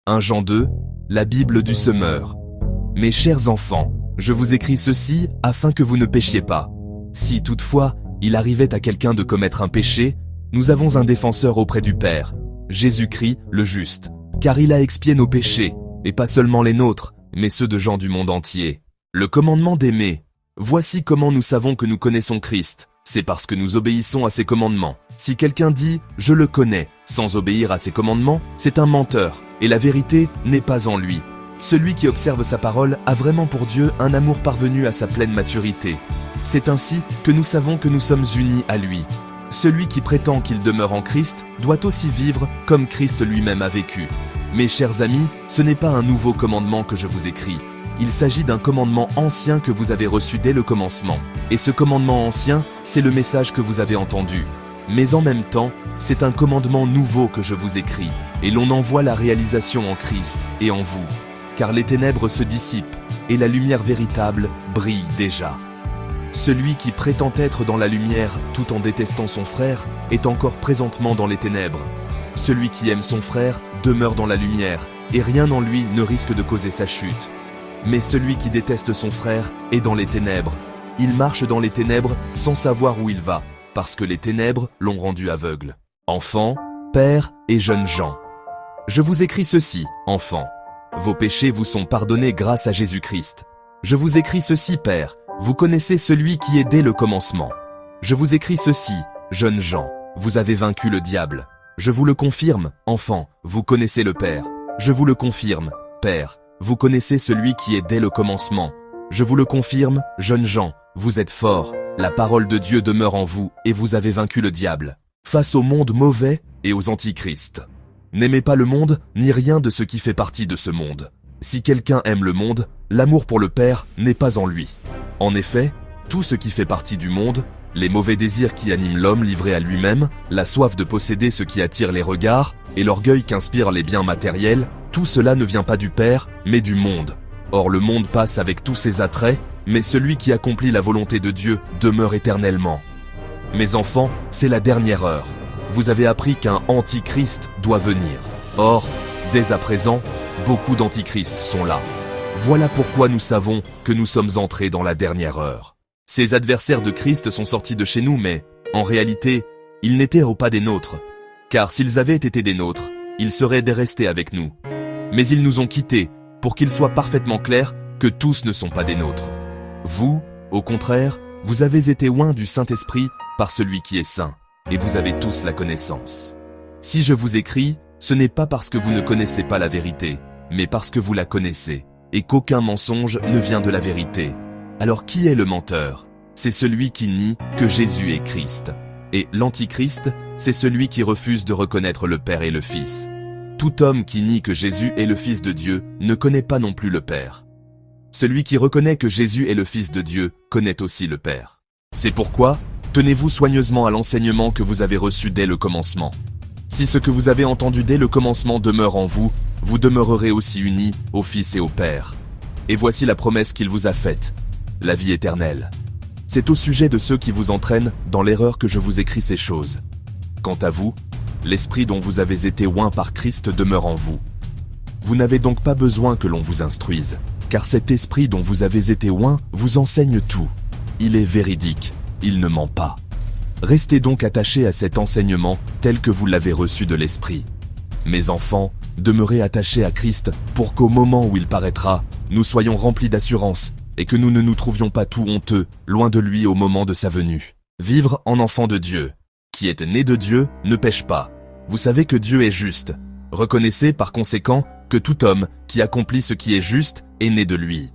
1 Jean 2, la Bible du semeur. Mes chers enfants, je vous écris ceci afin que vous ne péchiez pas. Si toutefois, il arrivait à quelqu'un de commettre un péché, nous avons un défenseur auprès du Père, Jésus-Christ le juste, car il a expié nos péchés, et pas seulement les nôtres, mais ceux de gens du monde entier. Le commandement d'aimer. Voici comment nous savons que nous connaissons Christ. C'est parce que nous obéissons à ses commandements. Si quelqu'un dit « je le connais » sans obéir à ses commandements, c'est un menteur, et la vérité n'est pas en lui. Celui qui observe sa parole a vraiment pour Dieu un amour parvenu à sa pleine maturité. C'est ainsi que nous savons que nous sommes unis à lui. Celui qui prétend qu'il demeure en Christ doit aussi vivre comme Christ lui-même a vécu. Mes chers amis, ce n'est pas un nouveau commandement que je vous écris. Il s'agit d'un commandement ancien que vous avez reçu dès le commencement. Et ce commandement ancien, c'est le message que vous avez entendu. Mais en même temps, c'est un commandement nouveau que je vous écris. Et l'on en voit la réalisation en Christ et en vous. Car les ténèbres se dissipent et la lumière véritable brille déjà. Celui qui prétend être dans la lumière tout en détestant son frère est encore présentement dans les ténèbres. Celui qui aime son frère demeure dans la lumière et rien en lui ne risque de causer sa chute. Mais celui qui déteste son frère est dans les ténèbres. Il marche dans les ténèbres sans savoir où il va, parce que les ténèbres l'ont rendu aveugle. Enfants, pères et jeunes gens. Je vous écris ceci, enfants. Vos péchés vous sont pardonnés grâce à Jésus-Christ. Je vous écris ceci, père. Vous connaissez celui qui est dès le commencement. Je vous écris ceci, jeunes gens. Vous avez vaincu le diable. Je vous le confirme, enfants. Vous connaissez le Père. Je vous le confirme, père. Vous connaissez celui qui est dès le commencement. Je vous le confirme, jeunes gens, vous êtes forts. La parole de Dieu demeure en vous et vous avez vaincu le diable. Face au monde mauvais et aux antichrists. N'aimez pas le monde, ni rien de ce qui fait partie de ce monde. Si quelqu'un aime le monde, l'amour pour le Père n'est pas en lui. En effet, tout ce qui fait partie du monde, les mauvais désirs qui animent l'homme livré à lui-même, la soif de posséder ce qui attire les regards, et l'orgueil qu'inspirent les biens matériels, tout cela ne vient pas du Père, mais du monde. Or le monde passe avec tous ses attraits, mais celui qui accomplit la volonté de Dieu demeure éternellement. Mes enfants, c'est la dernière heure. Vous avez appris qu'un antichrist doit venir. Or, dès à présent, beaucoup d'antichrists sont là. Voilà pourquoi nous savons que nous sommes entrés dans la dernière heure. Ces adversaires de Christ sont sortis de chez nous, mais, en réalité, ils n'étaient pas des nôtres. Car s'ils avaient été des nôtres, ils seraient restés avec nous. Mais ils nous ont quittés, pour qu'il soit parfaitement clair que tous ne sont pas des nôtres. Vous, au contraire, vous avez été oints du Saint-Esprit par celui qui est saint, et vous avez tous la connaissance. Si je vous écris, ce n'est pas parce que vous ne connaissez pas la vérité, mais parce que vous la connaissez, et qu'aucun mensonge ne vient de la vérité. Alors qui est le menteur? C'est celui qui nie que Jésus est Christ. Et l'Antichrist, c'est celui qui refuse de reconnaître le Père et le Fils. Tout homme qui nie que Jésus est le Fils de Dieu ne connaît pas non plus le Père. Celui qui reconnaît que Jésus est le Fils de Dieu connaît aussi le Père. C'est pourquoi, tenez-vous soigneusement à l'enseignement que vous avez reçu dès le commencement. Si ce que vous avez entendu dès le commencement demeure en vous, vous demeurerez aussi unis au Fils et au Père. Et voici la promesse qu'il vous a faite, la vie éternelle. C'est au sujet de ceux qui vous entraînent dans l'erreur que je vous écris ces choses. Quant à vous, l'esprit dont vous avez été oints par Christ demeure en vous. Vous n'avez donc pas besoin que l'on vous instruise, car cet esprit dont vous avez été oints vous enseigne tout. Il est véridique, il ne ment pas. Restez donc attachés à cet enseignement tel que vous l'avez reçu de l'esprit. Mes enfants, demeurez attachés à Christ pour qu'au moment où il paraîtra, nous soyons remplis d'assurance et que nous ne nous trouvions pas tout honteux, loin de lui au moment de sa venue. Vivre en enfant de Dieu. Qui est né de Dieu ne pêche pas. Vous savez que Dieu est juste. Reconnaissez par conséquent que tout homme qui accomplit ce qui est juste est né de lui.